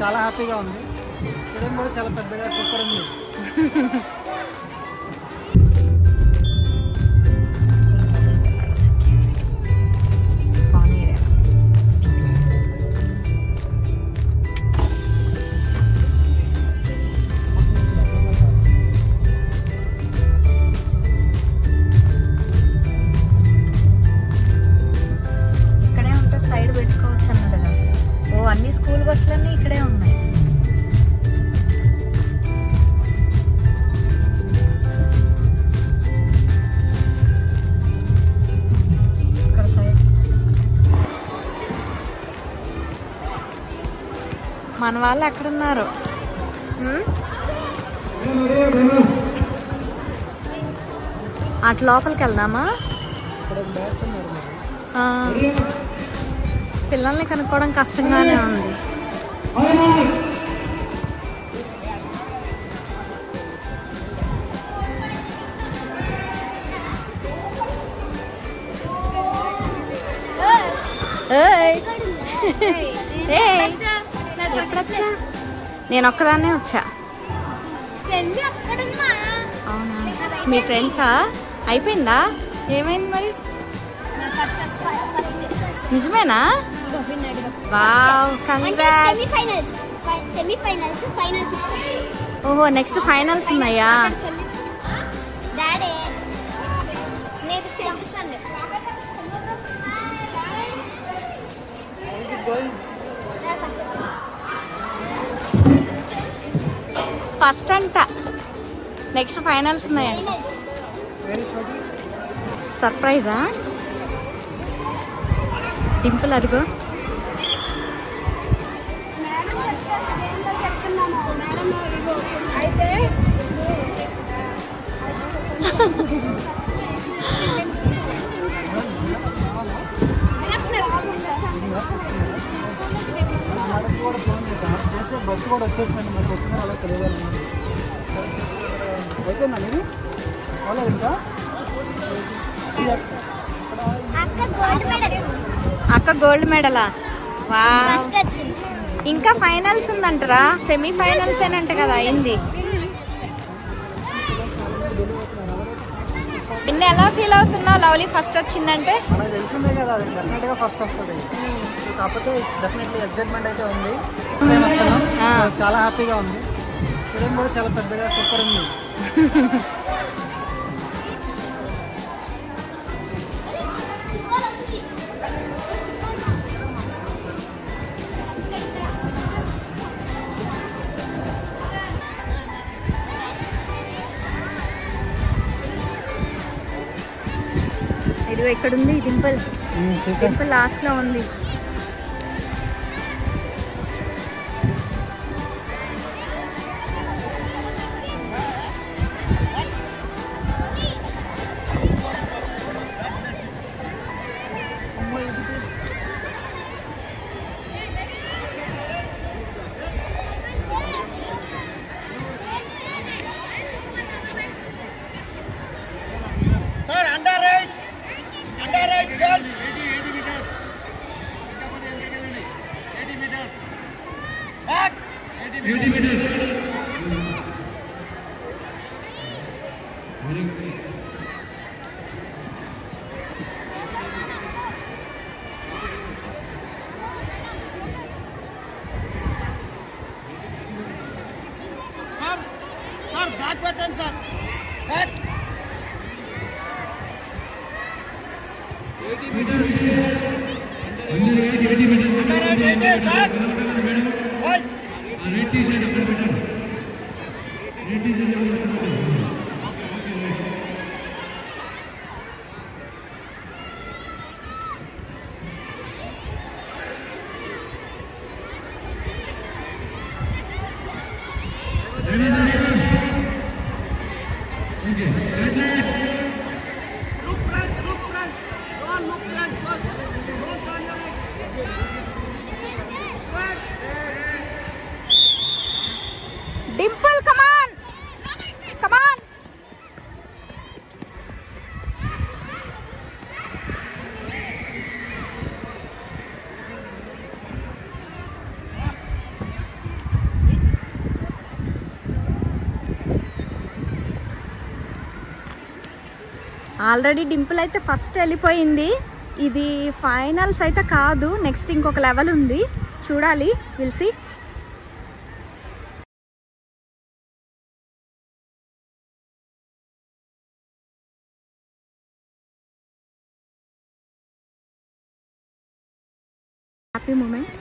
చాలా హ్యాపీగా ఉంది. స్టేడియం కూడా చాలా పెద్దగా సూపర్ ఉంది. అన్ని స్కూల్ బస్సులన్నీ ఇక్కడే ఉన్నాయి. ఇక్కడ సైడ్ మన వాళ్ళు ఎక్కడున్నారు? అటు లోపలికి వెళ్దామా? పిల్లల్ని కనుక్కోవడం కష్టంగానే ఉంది. ఎప్పుడొచ్చా? నేను ఒక్కదాన్నే వచ్చా. అవునా? మీ ఫ్రెండ్సా? అయిపోయిందా? ఏమైంది మరి? నిజమేనా? Wow, congrats. ఓహో, నెక్స్ట్ ఫైనల్స్ ఉన్నాయా? ఫస్ట్ అంట, నెక్స్ట్ ఫైనల్స్ ఉన్నాయంట. సర్ప్రైజా? డింపుల్ అదిగో. బస్సు కూడా వచ్చేసిందండి. మనకు వచ్చిన వాళ్ళకి తెలియాలి. అయిపోయిందండి ఇది కాలేదు ఇంకా. అక్క గోల్డ్ మెడలా? వావ్, ఇంకా ఫైనల్స్ ఉందంటారా? సెమీ ఫైనల్స్ ఏనంట కదా అయింది. నిన్న ఎలా ఫీల్ అవుతున్నావు లవ్లీ ఫస్ట్ వచ్చిందంటే? మనకు తెలిసిందే కదా, అది డెఫినెట్గా ఫస్ట్ వస్తుంది. కాకపోతే డెఫినెట్లీ ఎక్సైట్మెంట్ అయితే ఉంది. చాలా హ్యాపీగా ఉంది. స్టేడియం కూడా చాలా పెద్దగా సూపర్ ఉంది. ఇదిగో ఇక్కడ ఉంది డింపుల్. డింపుల్ లాస్ట్ లో ఉంది. బ్యాక్ పెట్టండి sir, back. 80 metre back. Red T shirt అక్కడ పెట్టండి. రెడ్ టీ షర్ట్ అక్కడ పెట్టండి. Dimple, come on! Come on! Already Dimple అయితే ఫస్ట్ వెళ్ళిపోయింది. ఇది ఫైనల్స్ అయితే కాదు, నెక్స్ట్ ఇంకొక లెవెల్ ఉంది, చూడాలి. Will see. Happy moment,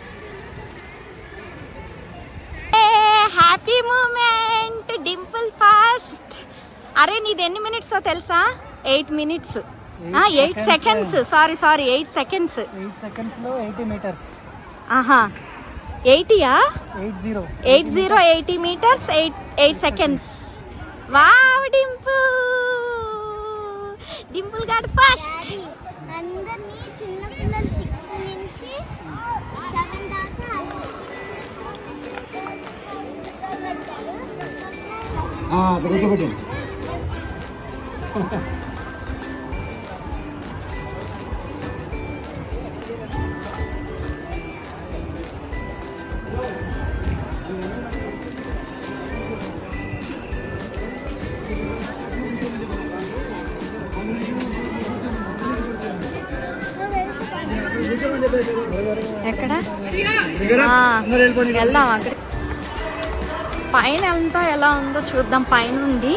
happy moment. Dimple fast. అరే నీది ఎన్ని మినిట్స్ తెలుసా? 8 minutes. 8 seconds. Sorry 8 seconds. 8 seconds లో 80 meters. ఆహా 80యా? 80 80 meters 8 seconds. Wow Dimple got first. అందరినీ చిన్న పిల్లలు 6 నుంచి 7 దాకా పెట్టండి. ఎక్కడ వెళ్దాం అక్కడ. పైన అంతా ఎలా ఉందో చూద్దాం. పైన ఉంది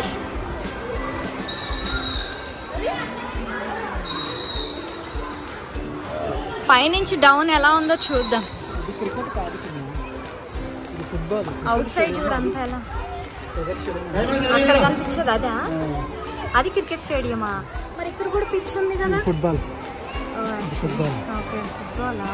పైనుంచి డౌన్ ఎలా ఉందో చూద్దాం. అవుట్ సైడ్ చూడంతా ఎలా అక్కడ కనిపించదు. అదా? అది క్రికెట్ స్టేడియమా? మరి ఇక్కడ కూడా పిచ్ ఉంది కదా. ఫుట్బాల్. ఓకే ఫుట్బాలా?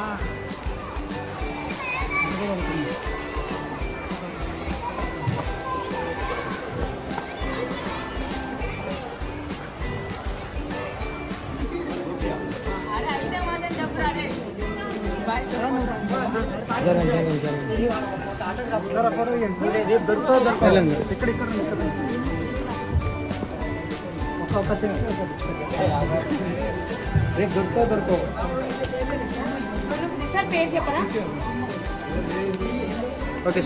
ఓకే.